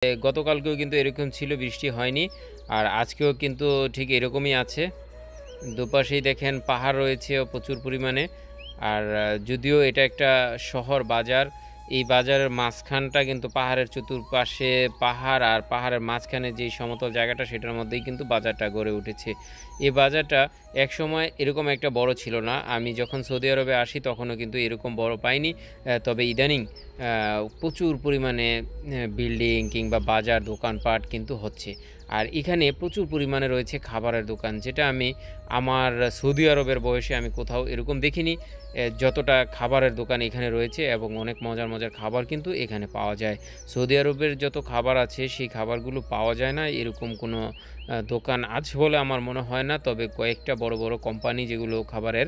গতকালকেও কিন্তু এরকম ছিল, বৃষ্টি হয়নি। আর আজকেও কিন্তু ঠিক এরকমই আছে। দুপাশেই দেখেন পাহাড় রয়েছে প্রচুর পরিমাণে। আর যদিও এটা একটা শহর বাজার, এই বাজারের মাঝখানটা কিন্তু পাহাড়ের চতুর্পাশে পাহাড়, আর পাহাড়ের মাঝখানে যেই সমতল জায়গাটা সেটার মধ্যেই কিন্তু বাজারটা গড়ে উঠেছে। এই বাজারটা একসময় এরকম একটা বড় ছিল না। আমি যখন সৌদি আরবে আসি তখনও কিন্তু এরকম বড় পাইনি। তবে ইদানিং প্রচুর পরিমাণে বিল্ডিং কিংবা বাজার দোকানপাট কিন্তু হচ্ছে। আর এখানে প্রচুর পরিমাণে রয়েছে খাবারের দোকান, যেটা আমি আমার সৌদি আরবের বয়সে আমি কোথাও এরকম দেখিনি। যতটা খাবারের দোকান এখানে রয়েছে, এবং অনেক মজার মজার খাবার কিন্তু এখানে পাওয়া যায়। সৌদি আরবের যত খাবার আছে সেই খাবারগুলো পাওয়া যায় না এরকম কোনো দোকান আছে বলে আমার মনে হয় না। তবে কয়েকটা বড় বড় কোম্পানি যেগুলো খাবারের,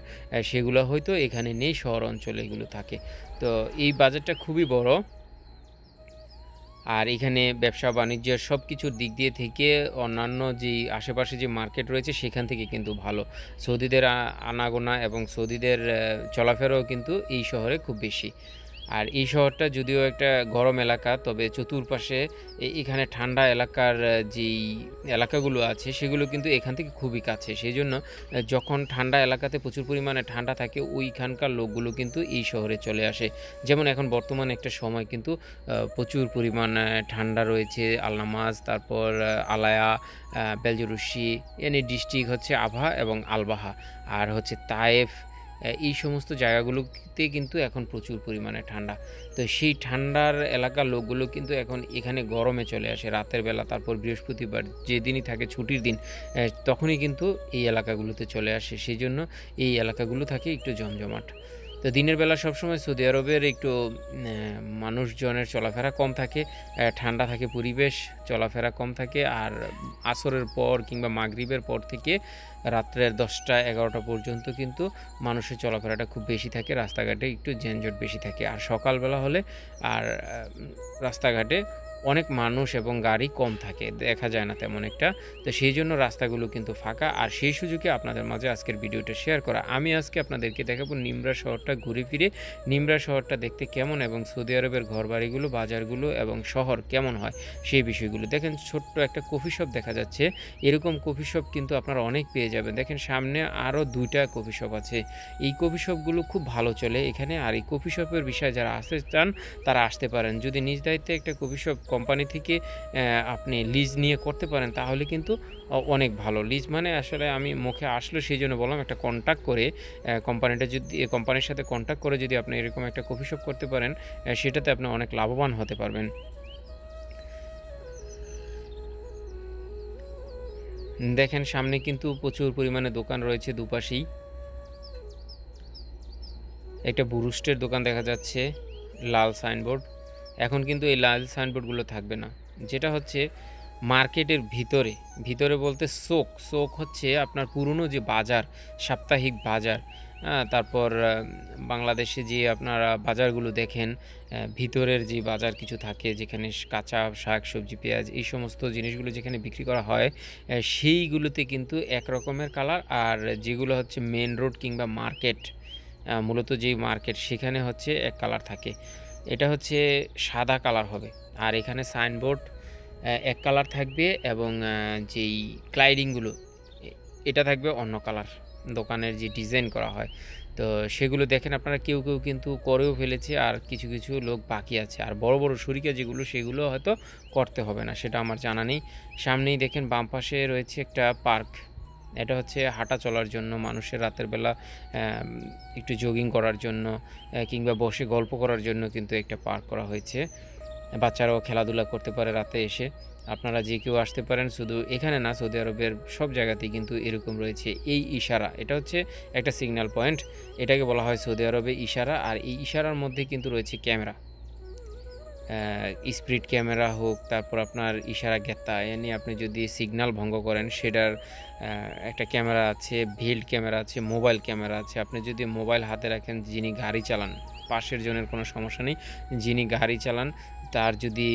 সেগুলো হয়তো এখানে নেই, শহর অঞ্চলে এগুলো থাকে। তো এই বাজারটা খুবই বড়। আর এখানে ব্যবসা বাণিজ্যের সব কিছুর দিক দিয়ে থেকে অন্যান্য যেই আশেপাশে যে মার্কেট রয়েছে সেখান থেকে কিন্তু ভালো। সৌদিদের আনাগোনা এবং সৌদিদের চলাফেরাও কিন্তু এই শহরে খুব বেশি। আর এই শহরটা যদিও একটা গরম এলাকা, তবে চতুর্পাশে এখানে ঠান্ডা এলাকার যেই এলাকাগুলো আছে সেগুলো কিন্তু এখান থেকে খুবই কাছে। সেই জন্য যখন ঠান্ডা এলাকাতে প্রচুর পরিমাণে ঠান্ডা থাকে, ওইখানকার লোকগুলো কিন্তু এই শহরে চলে আসে। যেমন এখন বর্তমানে একটা সময় কিন্তু প্রচুর পরিমাণে ঠান্ডা রয়েছে। আলনামাজ, তারপর আলায়া, বেলজরুশি, এনি ডিস্ট্রিক্ট হচ্ছে আবহা এবং আলবাহা, আর হচ্ছে তায়েফ, এই সমস্ত জায়গাগুলোতে কিন্তু এখন প্রচুর পরিমাণে ঠান্ডা। তো সেই ঠান্ডার এলাকার লোকগুলো কিন্তু এখন এখানে গরমে চলে আসে রাতের বেলা। তারপর বৃহস্পতিবার যেদিনই থাকে ছুটির দিন, তখনই কিন্তু এই এলাকাগুলোতে চলে আসে। সেই জন্য এই এলাকাগুলো থাকে একটু জমজমাট। তো দিনের বেলা সবসময় সৌদি আরবের একটু মানুষজনের চলাফেরা কম থাকে, ঠান্ডা থাকে পরিবেশ, চলাফেরা কম থাকে। আর আসরের পর কিংবা মাগরিবের পর থেকে রাত্রের 10টা-11টা পর্যন্ত কিন্তু মানুষের চলাফেরাটা খুব বেশি থাকে, রাস্তাঘাটে একটু যানজট বেশি থাকে। আর সকালবেলা হলে আর রাস্তাঘাটে অনেক মানুষ এবং গাড়ি কম থাকে, দেখা যায় না তেমন একটা। তো সেই জন্য রাস্তাগুলো কিন্তু ফাঁকা। আর সেই সুযোগে আপনাদের মাঝে আজকের ভিডিওটা শেয়ার করা। আমি আজকে আপনাদেরকে দেখাবো নিমরা শহরটা ঘুরে ফিরে, নিমরা শহরটা দেখতে কেমন, এবং সৌদি আরবের ঘরবাড়িগুলো, বাজারগুলো এবং শহর কেমন হয় সেই বিষয়গুলো। দেখেন ছোট্ট একটা কফি শপ দেখা যাচ্ছে। এরকম কফি শপ কিন্তু আপনারা অনেক পেয়ে যাবেন। দেখেন সামনে আরও 2টা কফি শপ আছে। এই কফি শপগুলো খুব ভালো চলে এখানে। আর এই কফি শপের বিষয়ে যারা আসতে চান তারা আসতে পারেন। যদি নিজ দায়িত্বে একটা কফি শপ কোম্পানি থেকে আপনি লিজ নিয়ে করতে পারেন তাহলে কিন্তু অনেক ভালো। লিজ মানে আসলে আমি মুখে আসলো সেই জন্য বললাম, একটা কন্ট্যাক্ট করে কোম্পানির সাথে কন্ট্যাক্ট করে যদি আপনি এরকম একটা কফি শপ করতে পারেন, সেটাতে আপনি অনেক লাভবান হতে পারবেন। দেখেন সামনে কিন্তু প্রচুর পরিমাণে দোকান রয়েছে দুপাশেই। একটা বুরুস্টের দোকান দেখা যাচ্ছে, লাল সাইনবোর্ড। এখন কিন্তু এই লাল সাইনবোর্ডগুলো থাকবে না। যেটা হচ্ছে মার্কেটের ভিতরে, ভিতরে বলতে শোক হচ্ছে আপনার পুরনো যে বাজার, সাপ্তাহিক বাজার। তারপর বাংলাদেশে যে আপনারা বাজারগুলো দেখেন, ভিতরের যে বাজার কিছু থাকে যেখানে কাঁচা শাক সবজি পেঁয়াজ এই সমস্ত জিনিসগুলো যেখানে বিক্রি করা হয়, সেইগুলোতে কিন্তু এক রকমের কালার। আর যেগুলো হচ্ছে মেন রোড কিংবা মার্কেট, মূলত যেই মার্কেট সেখানে হচ্ছে এক কালার থাকে। এটা হচ্ছে সাদা কালার হবে। আর এখানে সাইনবোর্ড এক কালার থাকবে, এবং যেই ক্লাইডিংগুলো এটা থাকবে অন্য কালার। দোকানের যে ডিজাইন করা হয়, তো সেগুলো দেখেন আপনারা কেউ কেউ কিন্তু করেও ফেলেছে, আর কিছু কিছু লোক বাকি আছে। আর বড় বড় শরিকা যেগুলো সেগুলো হয়তো করতে হবে না, সেটা আমার জানা নেই। সামনেই দেখেন বাম পাশে রয়েছে একটা পার্ক। এটা হচ্ছে হাঁটা চলার জন্য, মানুষের রাতের বেলা একটু জগিং করার জন্য কিংবা বসে গল্প করার জন্য কিন্তু একটা পার্ক করা হয়েছে। বাচ্চারাও খেলাধুলা করতে পারে রাতে এসে। আপনারা যে কেউ আসতে পারেন, শুধু এখানে না, সৌদি আরবের সব জায়গাতেই কিন্তু এরকম রয়েছে। এই ইশারা, এটা হচ্ছে একটা সিগন্যাল পয়েন্ট, এটাকে বলা হয় সৌদি আরবে ইশারা। আর এই ইশারার মধ্যে কিন্তু রয়েছে ক্যামেরা, স্পিড ক্যামেরা হোক, তারপর আপনার ইশারা গেত্তা, এনে আপনি যদি সিগন্যাল ভঙ্গ করেন সেটার একটা ক্যামেরা আছে, ভেল্ট ক্যামেরা আছে, মোবাইল ক্যামেরা আছে। আপনি যদি মোবাইল হাতে রাখেন, যিনি গাড়ি চালান, পাশের জনের কোনো সমস্যা নেই, যিনি গাড়ি চালান তার যদি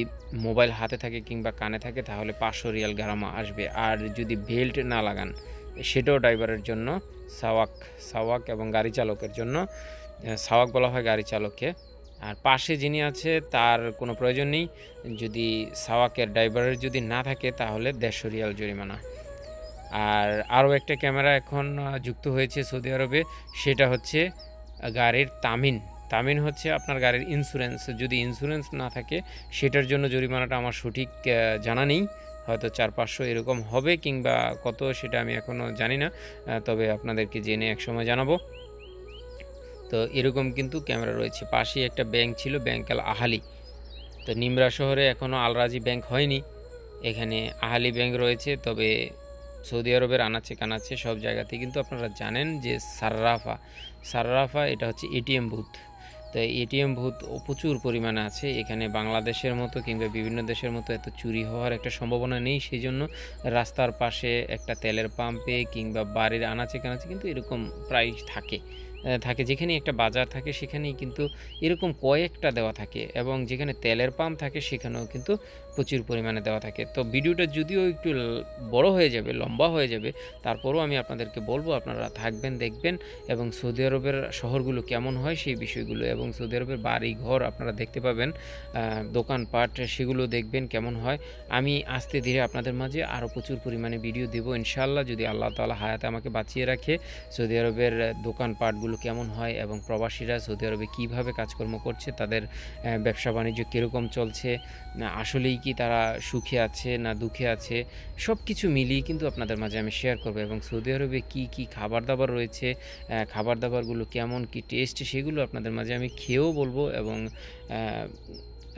মোবাইল হাতে থাকে কিংবা কানে থাকে তাহলে 500 রিয়াল গারামা আসবে। আর যদি বেল্ট না লাগান, সেটাও ড্রাইভারের জন্য সাওয়াক এবং গাড়ি চালকের জন্য। সাওয়াক বলা হয় গাড়ি চালককে, আর পাশে যিনি আছে তার কোনো প্রয়োজন নেই। যদি সাওয়াকের ড্রাইভারের যদি না থাকে তাহলে ১৫০ রিয়াল জরিমানা। আর আরও একটা ক্যামেরা এখন যুক্ত হয়েছে সৌদি আরবে, সেটা হচ্ছে গাড়ির তামিন। তামিন হচ্ছে আপনার গাড়ির ইন্স্যুরেন্স। যদি ইন্স্যুরেন্স না থাকে সেটার জন্য জরিমানাটা আমার সঠিক জানা নেই। হয়তো ৪-৫০০ এরকম হবে, কিংবা কত সেটা আমি এখনও জানি না। তবে আপনাদেরকে জেনে একসময় জানাবো। তো এরকম কিন্তু ক্যামেরা রয়েছে। পাশেই একটা ব্যাংক ছিল, ব্যাংক আল আহালি। তো নিমরা শহরে এখনও আল রাজি ব্যাংক হয়নি, এখানে আহালি ব্যাংক রয়েছে। তবে সৌদি আরবের আনাচে কানাচে সব জায়গাতেই কিন্তু আপনারা জানেন যে সার্রাফা এটা হচ্ছে এটিএম বুথ। তো এটিএম বুথ প্রচুর পরিমাণে আছে এখানে। বাংলাদেশের মতো কিংবা বিভিন্ন দেশের মতো এত চুরি হওয়ার একটা সম্ভাবনা নেই, সেই জন্য রাস্তার পাশে একটা তেলের পাম্পে কিংবা বাড়ির আনাচে কানাচে কিন্তু এরকম প্রায় থাকে। যেখানেই একটা বাজার থাকে সেখানেই কিন্তু এরকম কয়েকটা দেওয়া থাকে, এবং যেখানে তেলের পাম্প থাকে সেখানেও কিন্তু প্রচুর পরিমাণে দেওয়া থাকে। তো ভিডিওটা যদিও একটু বড় হয়ে যাবে, লম্বা হয়ে যাবে, তারপরেও আমি আপনাদেরকে বলবো আপনারা থাকবেন, দেখবেন, এবং সৌদি আরবের শহরগুলো কেমন হয় সেই বিষয়গুলো, এবং সৌদি আরবের বাড়ি ঘর আপনারা দেখতে পাবেন, দোকানপাট সেগুলো দেখবেন কেমন হয়। আমি আস্তে ধীরে আপনাদের মাঝে আরও প্রচুর পরিমাণে ভিডিও দেবো ইনশাআল্লাহ, যদি আল্লাহ তাআলা হায়াতে আমাকে বাঁচিয়ে রাখে। সৌদি আরবের দোকানপাটগুলো কেমন হয় এবং প্রবাসীরা সৌদি আরবে কীভাবে কাজকর্ম করছে, তাদের ব্যবসা বাণিজ্য কীরকম চলছে, আসলেই কি তারা সুখে আছে না দুঃখে আছে, সব কিছু মিলিয়ে কিন্তু আপনাদের মাঝে আমি শেয়ার করবো। এবং সৌদি আরবে কী কী খাবার দাবার রয়েছে, খাবার দাবারগুলো কেমন কী টেস্ট, সেগুলো আপনাদের মাঝে আমি খেয়েও বলবো, এবং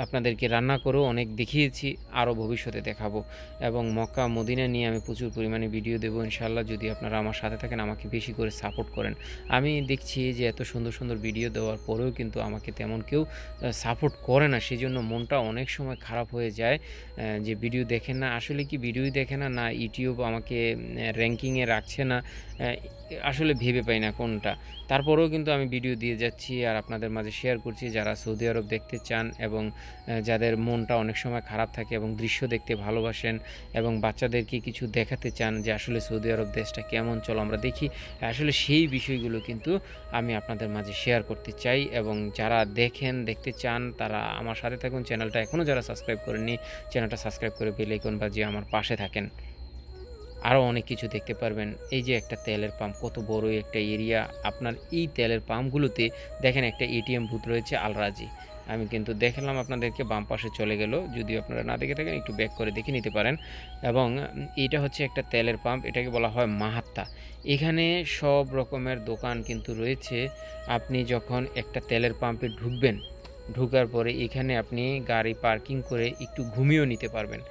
আপনাদেরকে রান্না করেও অনেক দেখিয়েছি, আরও ভবিষ্যতে দেখাবো। এবং মক্কা মদিনা নিয়ে আমি প্রচুর পরিমাণে ভিডিও দেবো ইনশাআল্লাহ, যদি আপনারা আমার সাথে থাকেন, আমাকে বেশি করে সাপোর্ট করেন। আমি দেখছি যে এত সুন্দর সুন্দর ভিডিও দেওয়ার পরেও কিন্তু আমাকে তেমন কেউ সাপোর্ট করে না, সেই জন্য মনটা অনেক সময় খারাপ হয়ে যায়, যে ভিডিও দেখেন না। আসলে কি ভিডিওই দেখে না, না ইউটিউব আমাকে র্যাঙ্কিংয়ে রাখছে না, আসলে ভেবে পাই না কোনটা। তারপরেও কিন্তু আমি ভিডিও দিয়ে যাচ্ছি আর আপনাদের মাঝে শেয়ার করছি, যারা সৌদি আরব দেখতে চান এবং যাদের মনটা অনেক সময় খারাপ থাকে এবং দৃশ্য দেখতে ভালোবাসেন, এবং বাচ্চাদেরকে কিছু দেখাতে চান যে আসলে সৌদি আরব দেশটা কেমন, চলো আমরা দেখি, আসলে সেই বিষয়গুলো কিন্তু আমি আপনাদের মাঝে শেয়ার করতে চাই। এবং যারা দেখতে চান তারা আমার সাথে থাকুন। চ্যানেলটা এখনও যারা সাবস্ক্রাইব করেননি, চ্যানেলটা সাবস্ক্রাইব করে বেল আইকন বাজিয়ে আমার পাশে থাকেন। আরও অনেক কিছু দেখতে পারবেন। এই যে একটা তেলের পাম্প, কত বড় একটা এরিয়া। আপনার এই তেলের পাম্পগুলোতে দেখেন একটা এটিএম বুথ রয়েছে আল রাজি। আমি কিন্তু দেখালাম আপনাদেরকে, বাম পাশে চলে গেল, যদিও আপনারা না দেখে থাকেন একটু ব্যাক করে দেখে নিতে পারেন। এবং এটা হচ্ছে একটা তেলের পাম্প, এটাকে বলা হয় মাহাত্তা। এখানে সব রকমের দোকান কিন্তু রয়েছে। আপনি যখন একটা তেলের পাম্পে ঢুকবেন, ঢোকার পরে এখানে আপনি গাড়ি পার্কিং করে একটু ঘুমিয়েও নিতে পারবেন।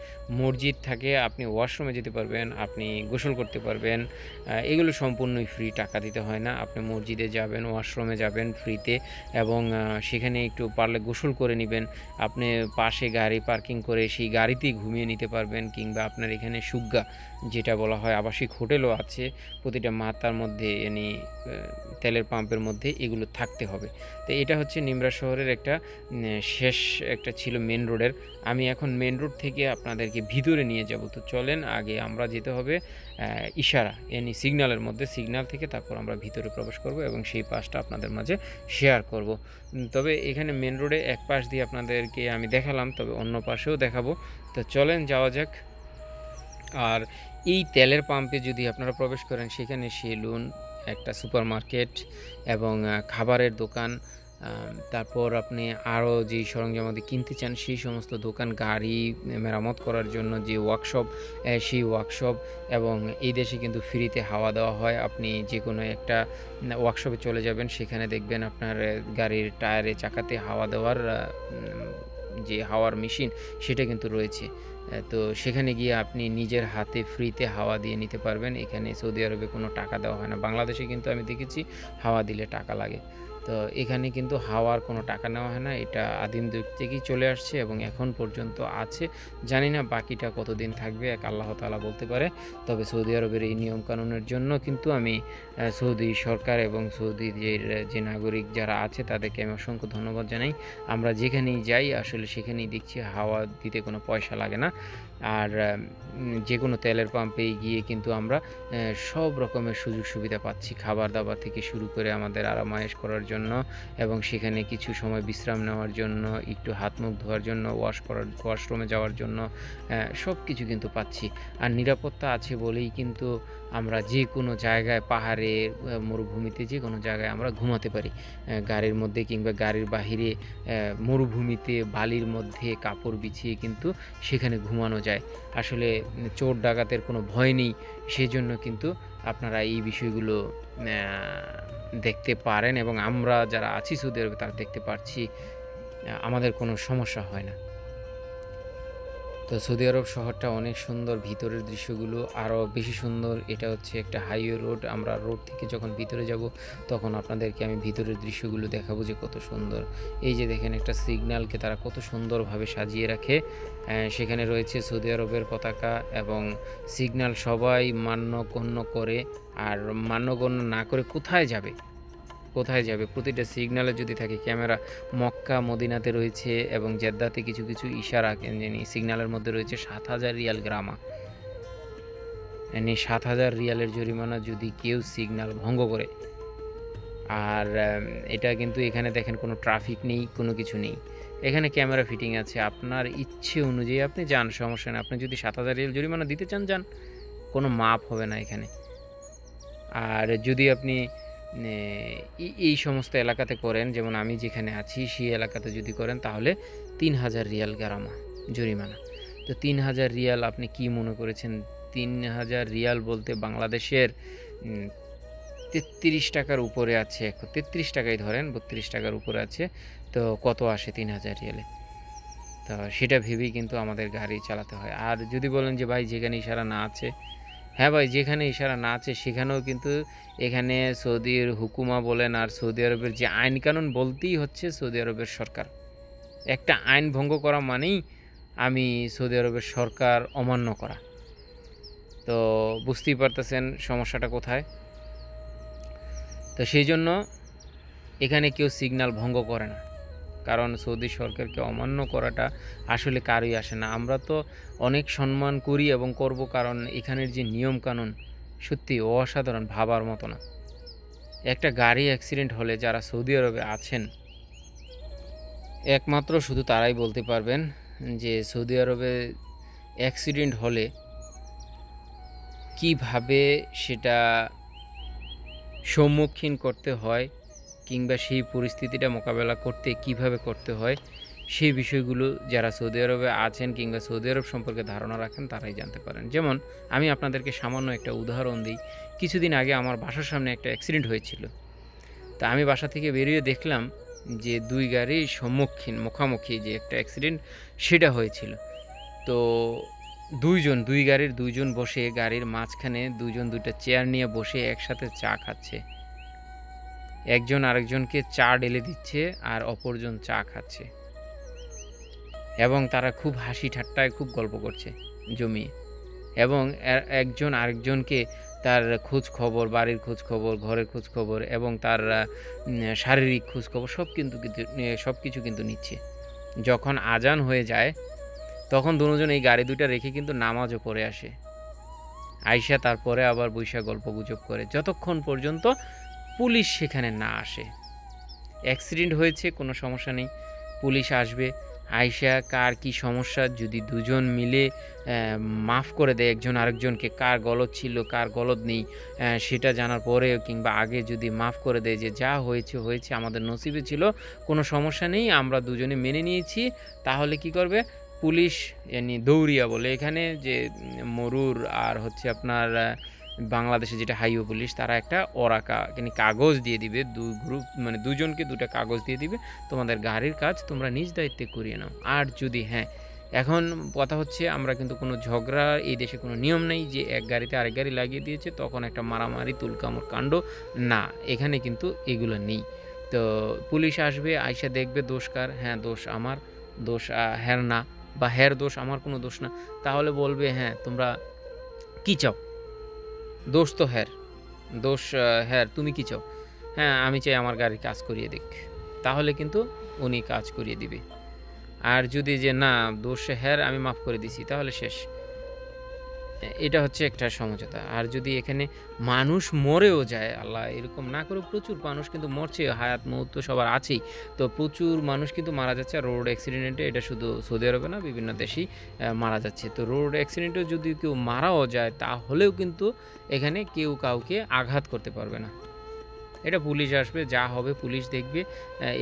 মসজিদ থাকে, আপনি ওয়াশরুমে যেতে পারবেন, আপনি গোসল করতে পারবেন, এগুলো সম্পূর্ণই ফ্রি, টাকা দিতে হয় না। আপনি মসজিদে যাবেন, ওয়াশরুমে যাবেন ফ্রিতে, এবং সেখানে একটু পারলে গোসল করে নেবেন। আপনি পাশে গাড়ি পার্কিং করে সেই গাড়িতেই ঘুমিয়ে নিতে পারবেন, কিংবা আপনার এখানে সুগ্গা যেটা বলা হয়, আবাসিক হোটেলও আছে প্রতিটা মাতার মধ্যে, তেলের পাম্পের মধ্যে এগুলো থাকতে হবে। তো এটা হচ্ছে নিমরা শহরের একটা শেষ একটা ছিল মেন রোডের। আমি এখন মেন রোড থেকে আপনাদেরকে ভিতরে নিয়ে যাব। তো চলেন, আগে আমরা যেতে হবে ইশারা সিগন্যালের মধ্যে, সিগন্যাল থেকে তারপর আমরা ভিতরে প্রবেশ করব এবং সেই পাশটা আপনাদের মাঝে শেয়ার করব। তবে এখানে মেন রোডে এক পাশ দিয়ে আপনাদেরকে আমি দেখালাম, তবে অন্য পাশেও দেখাবো। তো চলেন যাওয়া যাক। আর এই তেলের পাম্পে যদি আপনারা প্রবেশ করেন, সেখানে সেলুন, একটা সুপারমার্কেট এবং খাবারের দোকান, তারপর আপনি আরও যেই সরঞ্জামাদি কিনতে চান সেই সমস্ত দোকান, গাড়ি মেরামত করার জন্য যে ওয়ার্কশপ, সেই ওয়ার্কশপ। এবং এই দেশে কিন্তু ফ্রিতে হাওয়া দেওয়া হয়। আপনি যে কোনো একটা ওয়ার্কশপে চলে যাবেন, সেখানে দেখবেন আপনার গাড়ির টায়ারে, চাকাতে হাওয়া দেওয়ার যে হাওয়ার মেশিন সেটা কিন্তু রয়েছে। তো সেখানে গিয়ে আপনি নিজের হাতে ফ্রিতে হাওয়া দিয়ে নিতে পারবেন। এখানে সৌদি আরবে কোনো টাকা দেওয়া হয় না। বাংলাদেশে কিন্তু আমি দেখেছি হাওয়া দিলে টাকা লাগে। তো এখানে কিন্তু হাওয়ার কোনো টাকা নেওয়া হয় না। এটা আদিম যুগ থেকেই চলে আসছে এবং এখন পর্যন্ত আছে। জানি না বাকিটা কতদিন থাকবে, এক আল্লাহ তাআলা বলতে পারে। তবে সৌদি আরবের এই নিয়মকানুনের জন্য কিন্তু আমি সৌদি সরকার এবং সৌদির যে নাগরিক যারা আছে তাদেরকে আমি অসংখ্য ধন্যবাদ জানাই। আমরা যেখানেই যাই আসলে সেখানেই দেখছি হাওয়া দিতে কোনো পয়সা লাগে না। আর যে কোনো তেলের পাম্পেই গিয়ে কিন্তু আমরা সব রকমের সুযোগ সুবিধা পাচ্ছি, খাবার দাবার থেকে শুরু করে আমাদের আরামায়েশ করার জন্য জন্য এবং সেখানে কিছু সময় বিশ্রাম নেওয়ার জন্য, একটু হাত মুখ ধোয়ার জন্য, ওয়াশরুমে যাওয়ার জন্য সব কিছু কিন্তু পাচ্ছি। আর নিরাপত্তা আছে বলেই কিন্তু আমরা যে কোনো জায়গায় পাহাড়ে, মরুভূমিতে যে কোনো জায়গায় আমরা ঘুমাতে পারি। গাড়ির মধ্যে কিংবা গাড়ির বাহিরে মরুভূমিতে বালির মধ্যে কাপড় বিছিয়ে কিন্তু সেখানে ঘুমানো যায়। আসলে চোর ডাকাতের কোনো ভয় নেই। সেজন্য কিন্তু আপনারা এই বিষয়গুলো দেখতে পারেন এবং আমরা যারা আছি সৌদি আরবে তারা দেখতে পারছি। আমাদের কোনো সমস্যা হয় না। তো সৌদি আরব শহরটা অনেক সুন্দর, ভিতরের দৃশ্যগুলো আরও বেশি সুন্দর। এটা হচ্ছে একটা হাইওয়ে রোড। আমরা রোড থেকে যখন ভিতরে যাব তখন আপনাদেরকে আমি ভিতরের দৃশ্যগুলো দেখাবো যে কত সুন্দর। এই যে দেখেন একটা সিগন্যালকে তারা কত সুন্দরভাবে সাজিয়ে রাখে। সেখানে রয়েছে সৌদি আরবের পতাকা এবং সিগন্যাল সবাই মান্যগণ্য করে। আর মান্যগণ্য না করে কোথায় যাবে, প্রতিটা সিগন্যালে যদি থাকে ক্যামেরা। মক্কা মদিনাতে রয়েছে এবং জেদ্দাতে কিছু কিছু ইশারা সিগন্যালের মধ্যে রয়েছে 7,000 রিয়াল গ্রামা, মানে 7,000 রিয়ালের জরিমানা যদি কেউ সিগন্যাল ভঙ্গ করে। আর এটা কিন্তু এখানে দেখেন কোনো ট্রাফিক নেই, কোনো কিছু নেই। এখানে ক্যামেরা ফিটিং আছে, আপনার ইচ্ছে অনুযায়ী আপনি যান, সমস্যা নেই। আপনি যদি 7,000 রিয়াল জরিমানা দিতে চান যান, কোনো মাপ হবে না এখানে। আর যদি আপনি এই সমস্ত এলাকাতে করেন, যেমন আমি যেখানে আছি সেই এলাকাতে যদি করেন তাহলে 3,000 রিয়াল গারামা জরিমানা। তো 3,000 রিয়াল আপনি কি মনে করেছেন? 3,000 রিয়াল বলতে বাংলাদেশের 33 টাকার উপরে আছে। 33 টাকাই ধরেন, 32 টাকার উপরে আছে। তো কত আসে 3,000 রিয়ালে? তো সেটা ভেবেই কিন্তু আমাদের গাড়ি চালাতে হয়। আর যদি বলেন যে ভাই যেখানে ইশারা না আছে, হ্যাঁ ভাই, যেখানে ইশারা না আছে সেখানেও কিন্তু এখানে সৌদির হুকুমা বলেন আর সৌদি আরবের যে আইন কানুন বলতেই হচ্ছে সৌদি আরবের সরকার। একটা আইন ভঙ্গ করা মানেই আমি সৌদি আরবের সরকার অমান্য করা। তো বুঝতেই পারতেছেন সমস্যাটা কোথায়। তো সেই জন্য এখানে কেউ সিগন্যাল ভঙ্গ করে না, কারণ সৌদি সরকারকে অমান্য করাটা আসলে কারোই আসে না। আমরা তো অনেক সম্মান করি এবং করব, কারণ এখানের যে নিয়মকানুন সত্যি অসাধারণ, ভাবার মতো না। একটা গাড়ি অ্যাক্সিডেন্ট হলে যারা সৌদি আরবে আছেন একমাত্র শুধু তারাই বলতে পারবেন যে সৌদি আরবে অ্যাক্সিডেন্ট হলে কিভাবে সেটা সম্মুখীন করতে হয় কিংবা সেই পরিস্থিতিটা মোকাবেলা করতে কিভাবে করতে হয়, সেই বিষয়গুলো যারা সৌদি আরবে আছেন কিংবা সৌদি আরব সম্পর্কে ধারণা রাখেন তারাই জানতে পারেন। যেমন আমি আপনাদেরকে সামান্য একটা উদাহরণ দিই। কিছুদিন আগে আমার বাসার সামনে একটা অ্যাক্সিডেন্ট হয়েছিল। তা আমি বাসা থেকে বেরিয়ে দেখলাম যে দুই গাড়ি মুখামুখি যে একটা অ্যাক্সিডেন্ট সেটা হয়েছিল। তো দুই গাড়ির দুইজন বসে গাড়ির মাঝখানে দুইজন দুইটা চেয়ার নিয়ে বসে একসাথে চা খাচ্ছে। একজন আরেকজনকে চা ঢেলে দিচ্ছে আর অপরজন চা খাচ্ছে এবং তারা খুব হাসি ঠাট্টায় খুব গল্প করছে জমিয়ে। এবং একজন আরেকজনকে তার খোঁজ খবর, বাড়ির খোঁজ খবর, ঘরের খোঁজ খবর এবং তার শারীরিক খোঁজ খবর সব কিছু কিন্তু নিচ্ছে। যখন আজান হয়ে যায় তখন দুজন এই গাড়ি দুইটা রেখে কিন্তু নামাজও পড়ে আসে। আইসা তারপরে আবার বৈশা গল্প গুজব করে যতক্ষণ পর্যন্ত পুলিশ সেখানে না আসে। অ্যাক্সিডেন্ট হয়েছে, কোনো সমস্যা নেই, পুলিশ আসবে। আইসা কার কি সমস্যা যদি দুজন মিলে মাফ করে দেয় একজন আরেকজনকে, কার গলদ ছিল কার গলদ নেই সেটা জানার পরে কিংবা আগে যদি মাফ করে দেয় যে যা হয়েছে হয়েছে, আমাদের নসিবে ছিল, কোনো সমস্যা নেই, আমরা দুজনে মেনে নিয়েছি, তাহলে কি করবে পুলিশ? দৌড়িয়া বলে এখানে যে মরুর আর হচ্ছে আপনার বাংলাদেশে যেটা হাইওয়ে পুলিশ, তারা একটা কাগজ দিয়ে দিবে, দুজনকে দুটা কাগজ দিয়ে দিবে, তোমাদের গাড়ির কাজ তোমরা নিজ দায়িত্বে করিয়ে নাও। আর যদি এখন কথা হচ্ছে আমরা কিন্তু কোনো ঝগড়া, এই দেশে কোনো নিয়ম নেই যে এক গাড়িতে আরেক গাড়ি লাগিয়ে দিয়েছে তখন একটা মারামারি তুলকামোর কাণ্ড, না, এখানে কিন্তু এগুলো নেই। তো পুলিশ আসবে, আইসা দেখবে দোষ কার, দোষ আমার, দোষ হ্যার না, বা হ্যার দোষ আমার কোনো দোষ না, তাহলে বলবে তোমরা কি চাও, দোষ তো দোষ তুমি কি চাও? আমি চাই আমার গাড়ির কাজ করিয়ে দিক, তাহলে কিন্তু উনি কাজ করিয়ে দিবে। আর যদি যে না দোষ আমি মাফ করে দিছি, তাহলে শেষ। এটা হচ্ছে একটা সমঝোতা। আর যদি এখানে মানুষ মরেও যায়, আল্লাহ এরকম না করুক, প্রচুর মানুষ কিন্তু মরছে, হায়াত মৌত তো সবার আছেই। তো প্রচুর মানুষ কিন্তু মারা যাচ্ছে রোড অ্যাক্সিডেন্টে। এটা শুধু সৌদি আরবে না, বিভিন্ন দেশেই মারা যাচ্ছে। তো রোড অ্যাক্সিডেন্টেও যদি কেউ মারাও যায়, তাহলেও কিন্তু এখানে কেউ কাউকে আঘাত করতে পারবে না। এটা পুলিশ আসবে, যা হবে পুলিশ দেখবে।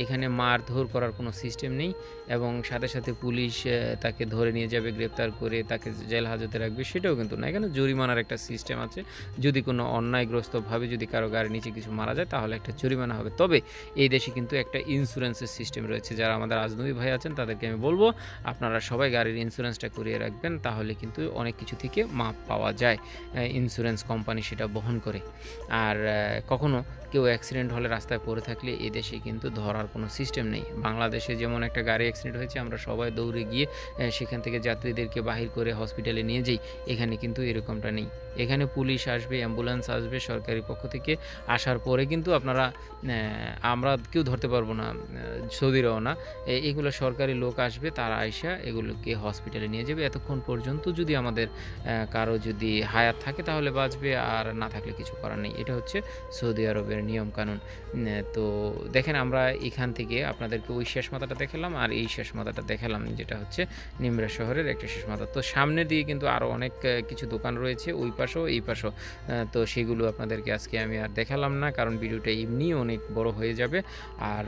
এখানে মারধর করার কোনো সিস্টেম নেই এবং সাথে সাথে পুলিশ তাকে ধরে নিয়ে যাবে, গ্রেপ্তার করে তাকে জেল হাজতে রাখবে, সেটাও কিন্তু না। এখানে জরিমানার একটা সিস্টেম আছে। যদি কোনো অন্যায়গ্রস্তভাবে যদি কারো গাড়ির নিচে কিছু মারা যায়, তাহলে একটা জরিমানা হবে। তবে এই দেশে কিন্তু একটা ইন্স্যুরেন্সের সিস্টেম রয়েছে। যারা আমাদের আজনবী ভাই আছেন তাদেরকে আমি বলব, আপনারা সবাই গাড়ির ইন্স্যুরেন্সটা করিয়ে রাখবেন, তাহলে কিন্তু অনেক কিছু থেকে মাপ পাওয়া যায়। ইন্স্যুরেন্স কোম্পানি সেটা বহন করে। আর কখনো কেউ অ্যাক্সিডেন্ট হলে রাস্তায় পড়ে থাকলে এই দেশে কিন্তু ধরার কোনো সিস্টেম নেই। বাংলাদেশে যেমন একটা গাড়ি অ্যাক্সিডেন্ট হয়েছে, আমরা সবাই দৌড়ে গিয়ে সেখান থেকে যাত্রীদেরকে বাহির করে হসপিটালে নিয়ে যাই। এখানে কিন্তু এরকমটা নেই। এখানে পুলিশ আসবে, অ্যাম্বুলেন্স আসবে সরকারি পক্ষ থেকে। আসার পরে কিন্তু আপনারা আমরা কেউ ধরতে পারবো না, সৌদিরাও না। এগুলো সরকারি লোক আসবে, তারা আইসা এগুলোকে হসপিটালে নিয়ে যাবে। এতক্ষণ পর্যন্ত যদি আমাদের কারো যদি হায়াত থাকে তাহলে বাঁচবে, আর না থাকলে কিছু করার নেই। এটা হচ্ছে সৌদি আরবের নিয়মকানুন। তো দেখেন, আমরা এখান থেকে আপনাদেরকে ওই শেষ মাথাটা দেখালাম, আর এই শেষ মাথাটা দেখালাম, যেটা হচ্ছে নিমরা শহরের একটা শেষ মাথা। তো সামনের দিকে কিন্তু আরও অনেক কিছু দোকান রয়েছে, ওই পাশেও এই পাশেও। তো সেগুলো আপনাদেরকে আজকে আমি আর দেখালাম না, কারণ ভিডিওটা এমনি অনেক বড় হয়ে যাবে। আর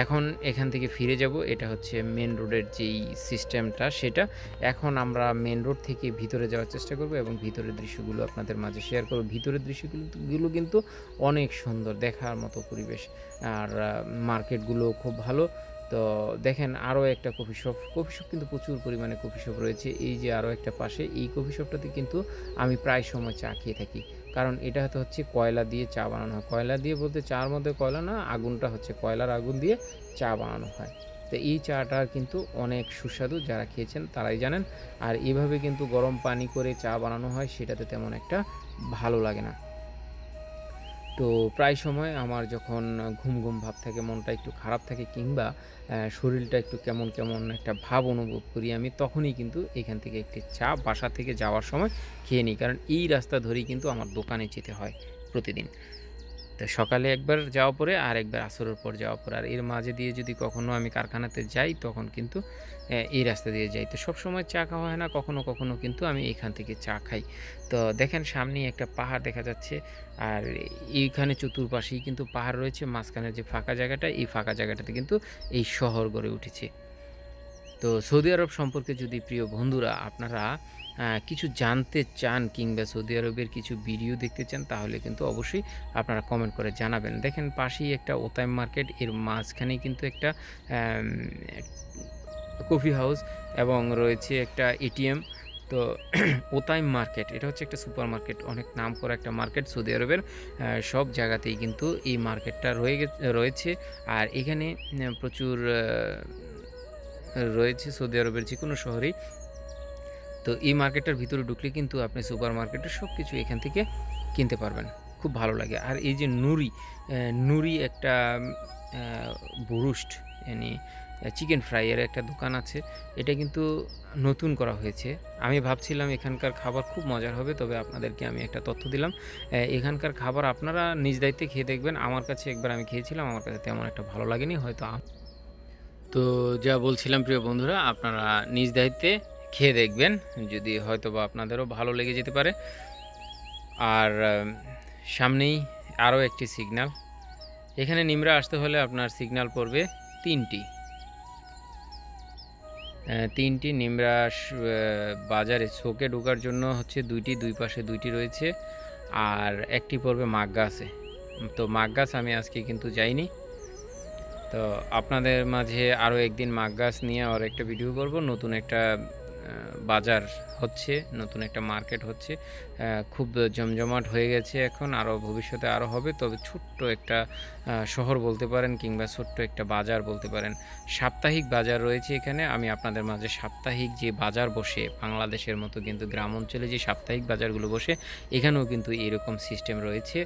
এখন এখান থেকে ফিরে যাব। এটা হচ্ছে মেন রোডের যেই সিস্টেমটা, সেটা। এখন আমরা মেন রোড থেকে ভিতরে যাওয়ার চেষ্টা করব এবং ভিতরের দৃশ্যগুলো আপনাদের মাঝে শেয়ার করব। ভিতরের দৃশ্যগুলো কিন্তু অনেক সুন্দর, দেখার মতো পরিবেশ। আর মার্কেটগুলো খুব ভালো। তো দেখেন, আরও একটা কফি শপ কিন্তু প্রচুর পরিমাণে কফি শপ রয়েছে। এই যে আরও একটা পাশে, এই কফি শপটাতে কিন্তু আমি প্রায় সময় চা খেয়ে থাকি, কারণ এটা হচ্ছে কয়লা দিয়ে চা বানানো হয়। কয়লা দিয়ে বলতে চার মধ্যে কয়লা না, আগুনটা হচ্ছে কয়লার আগুন দিয়ে চা বানানো হয়। তো এই চাটা কিন্তু অনেক সুস্বাদু, যারা খেয়েছেন তারাই জানেন। আর এভাবে কিন্তু গরম পানি করে চা বানানো হয়, সেটাতে তেমন একটা ভালো লাগে না। তো প্রায় সময় আমার যখন ঘুম ভাব থাকে, মনটা একটু খারাপ থাকে, কিংবা শরীরটা একটু কেমন কেমন একটা ভাব অনুভব করি আমি, তখনই কিন্তু এখান থেকে একটি চা বাসা থেকে যাওয়ার সময় খেয়ে নিই, কারণ এই রাস্তা ধরেই কিন্তু আমার দোকানে যেতে হয় প্রতিদিন। তো সকালে একবার যাওয়া পরে, আর একবার আসরের পর যাওয়া পরে। আর এর মাঝে দিয়ে যদি কখনো আমি কারখানাতে যাই, তখন কিন্তু এই রাস্তা দিয়ে যাই। তো সবসময় চা খাওয়া হয় না, কখনো কখনো কিন্তু আমি এখান থেকে চা খাই। তো দেখেন, সামনেই একটা পাহাড় দেখা যাচ্ছে, আর এইখানে চতুর্পাশেই কিন্তু পাহাড় রয়েছে। মাঝখানের যে ফাঁকা জায়গাটা, এই ফাঁকা জায়গাটাতে কিন্তু এই শহর গড়ে উঠেছে। তো সৌদি আরব সম্পর্কে যদি প্রিয় বন্ধুরা আপনারা কিছু জানতে চান, কিংবা সৌদি আরবের কিছু ভিডিও দেখতে চান, তাহলে কিন্তু অবশ্যই আপনারা কমেন্ট করে জানাবেন। দেখেন, পাশেই একটা ওতাইম মার্কেট, এর মাঝখানেই কিন্তু একটা কফি হাউস এবং রয়েছে একটা এটিএম। তো ওতাইম মার্কেট, এটা হচ্ছে একটা সুপার মার্কেট, অনেক নাম করা একটা মার্কেট সৌদি আরবের। সব জায়গাতেই কিন্তু এই মার্কেটটা রয়েছে। আর এখানে প্রচুর রয়েছে সৌদি আরবের যে কোনো শহরেই। তো এই মার্কেটটার ভিতরে ঢুকলে কিন্তু আপনি সুপার মার্কেটের সব কিছু এখান থেকে কিনতে পারবেন, খুব ভালো লাগে। আর এই যে নুরি একটা বুরুস্ট, মানে চিকেন ফ্রাইয়ের একটা দোকান আছে, এটা কিন্তু নতুন করা হয়েছে। আমি ভাবছিলাম এখানকার খাবার খুব মজার হবে, তবে আপনাদেরকে আমি একটা তথ্য দিলাম, এখানকার খাবার আপনারা নিজ দায়িত্বে খেয়ে দেখবেন। আমার কাছে একবার আমি খেয়েছিলাম, আমার কাছে তেমন একটা ভালো লাগেনি হয়তো। তো যা বলছিলাম প্রিয় বন্ধুরা, আপনারা নিজ দায়িত্বে খেয়ে দেখবেন, যদি হয়তোবা আপনাদেরও ভালো লেগে যেতে পারে। আর সামনেই আরও একটি সিগন্যাল। এখানে নিমরা আসতে হলে আপনার সিগন্যাল পড়বে তিনটি। নিমরা বাজারে শোকে ঢোকার জন্য হচ্ছে দুই পাশে দুইটি রয়েছে, আর একটি পড়বে মাগগাছে। তো মাগগাছ আমি আজকে কিন্তু যাইনি। তো আপনাদের মাঝে আরও একদিন মাগগাছ নিয়ে আর একটা ভিডিও করব। নতুন একটা বাজার হচ্ছে, নতুন একটা মার্কেট হচ্ছে, খুব জমজমাট হয়ে গেছে এখন, আরও ভবিষ্যতে আরও হবে। তবে ছোট্ট একটা শহর বলতে পারেন, কিংবা ছোট্ট একটা বাজার বলতে পারেন। সাপ্তাহিক বাজার রয়েছে এখানে। আমি আপনাদের মাঝে সাপ্তাহিক যে বাজার বসে, বাংলাদেশের মতো কিন্তু গ্রাম অঞ্চলে যে সাপ্তাহিক বাজারগুলো বসে, এখানেও কিন্তু এরকম সিস্টেম রয়েছে।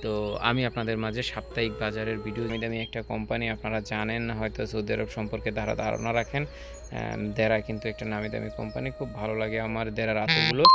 তো আমি আপনাদের মাঝে সাপ্তাহিক বাজারের ভিডিও, দামি একটা কোম্পানি, আপনারা জানেন হয়তো সৌদি আরব সম্পর্কে ধারণা রাখেন, দেরা কিন্তু একটা নামি দামি কোম্পানি, খুব ভালো লাগে আমার দেরার আতরগুলো।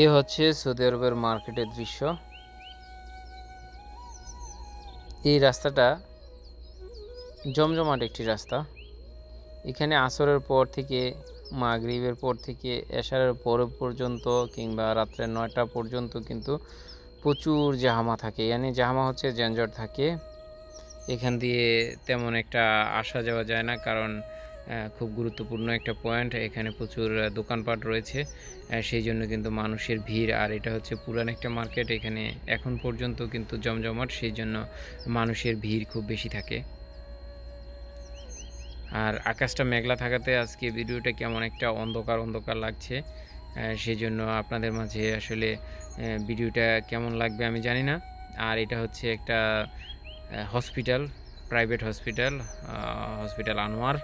এ হচ্ছে সৌদি আরবের মার্কেটের দৃশ্য। এই রাস্তাটা জমজমাট একটি রাস্তা। এখানে আসরের পর থেকে, মাগরিবের পর থেকে এশারের পরে পর্যন্ত কিংবা রাত্রে 9টা পর্যন্ত কিন্তু প্রচুর জাহামা থাকে, জাহামা হচ্ছে যানজট থাকে। এখান দিয়ে তেমন একটা আসা যাওয়া যায় না, কারণ খুব গুরুত্বপূর্ণ একটা পয়েন্ট। এখানে প্রচুর দোকানপাট রয়েছে, সেই জন্য কিন্তু মানুষের ভিড়। আর এটা হচ্ছে পুরান একটা মার্কেট, এখানে এখন পর্যন্ত কিন্তু জমজমাট, সেই জন্য মানুষের ভিড় খুব বেশি থাকে। আর আকাশটা মেঘলা থাকাতে আজকে ভিডিওটা কেমন একটা অন্ধকার অন্ধকার লাগছে, সেই জন্য আপনাদের মাঝে আসলে ভিডিওটা কেমন লাগবে আমি জানি না। আর এটা হচ্ছে একটা hospital, private hospital, hospital Anwar.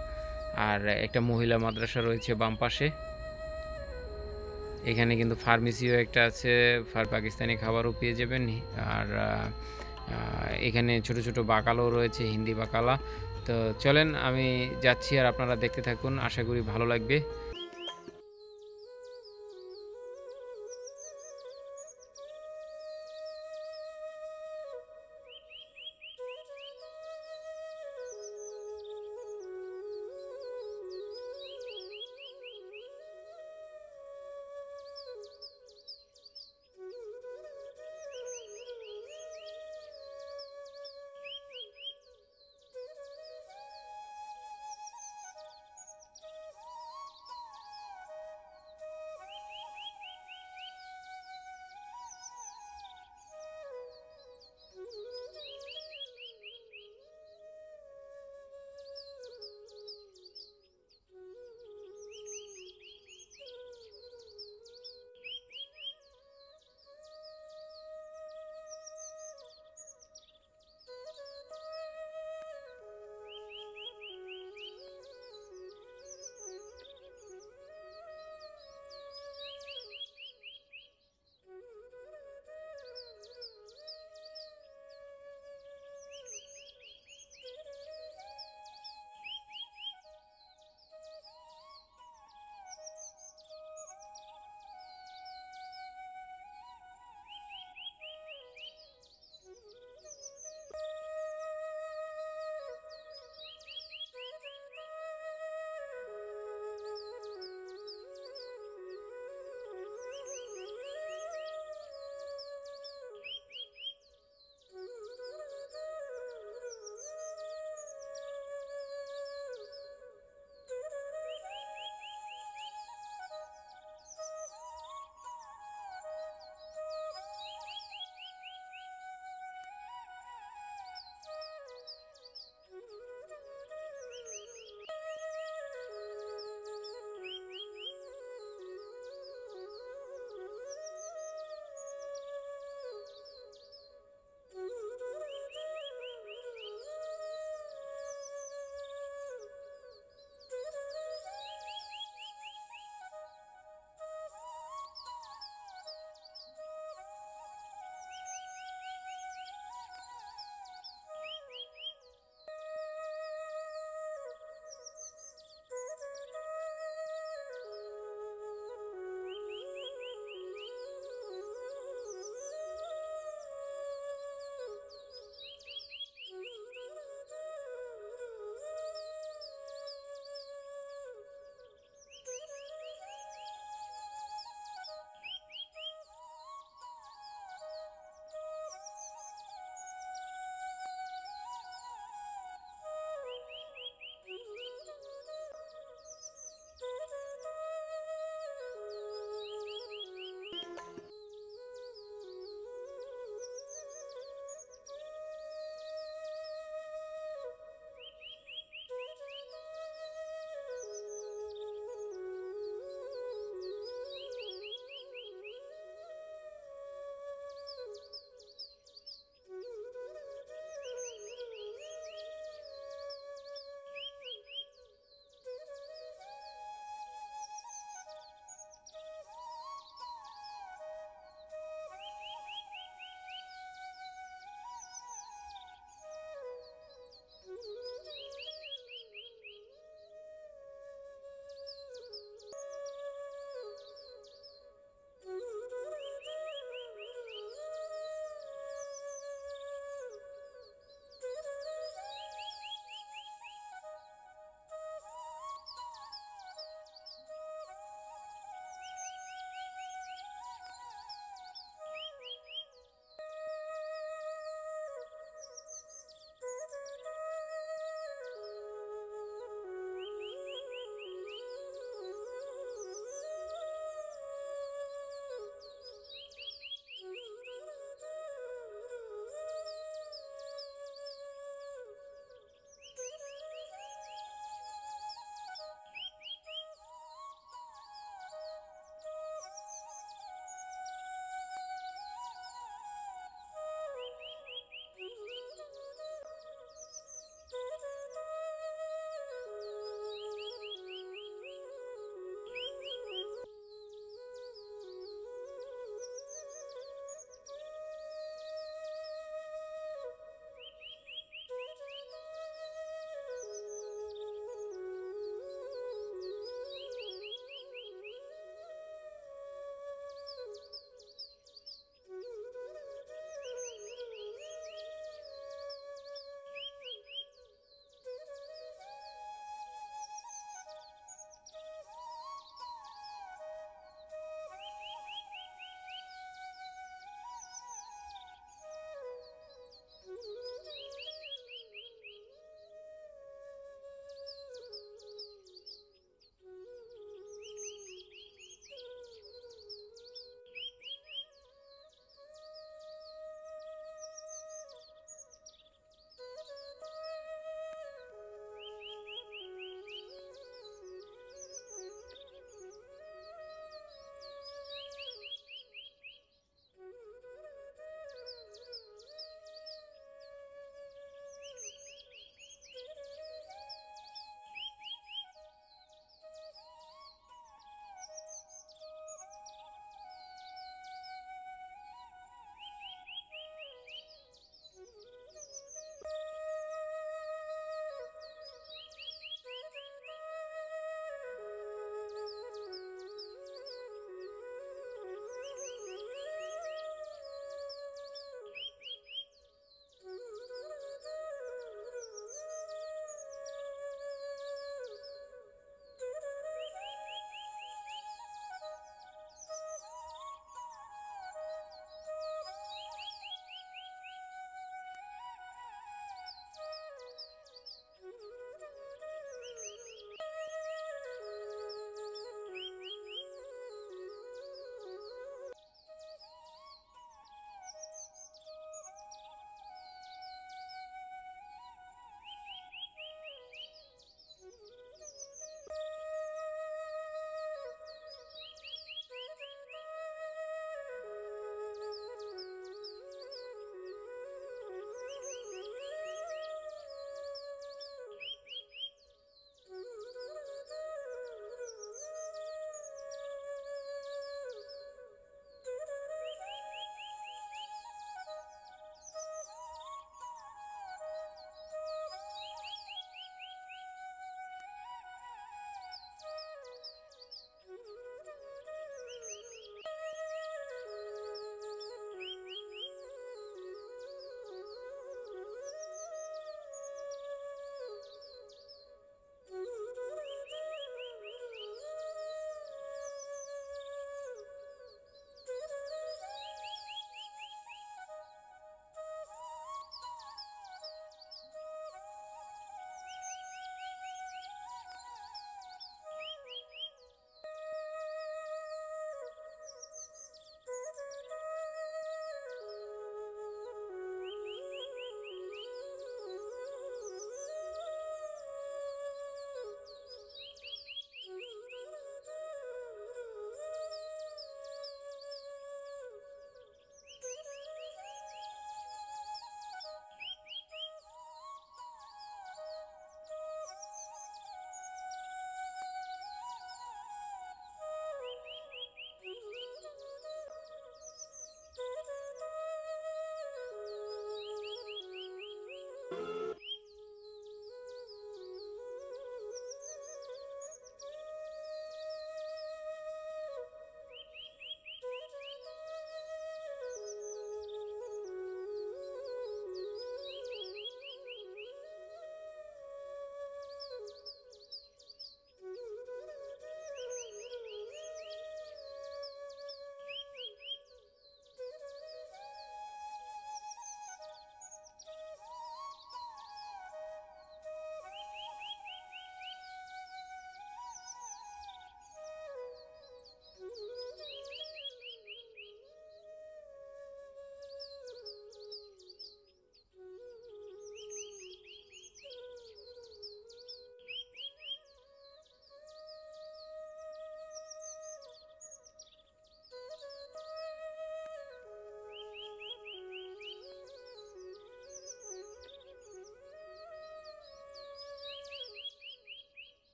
আর একটা মহিলা মাদ্রাসা রয়েছে বাম পাশে। এখানে কিন্তু ফার্মেসিও একটা আছে, পাকিস্তানি খাবারও পেয়ে যাবেন। আর এখানে ছোট ছোট বাকালও রয়েছে, হিন্দি বাকালা। তো চলেন আমি যাচ্ছি, আর আপনারা দেখতে থাকুন, আশা করি ভালো লাগবে।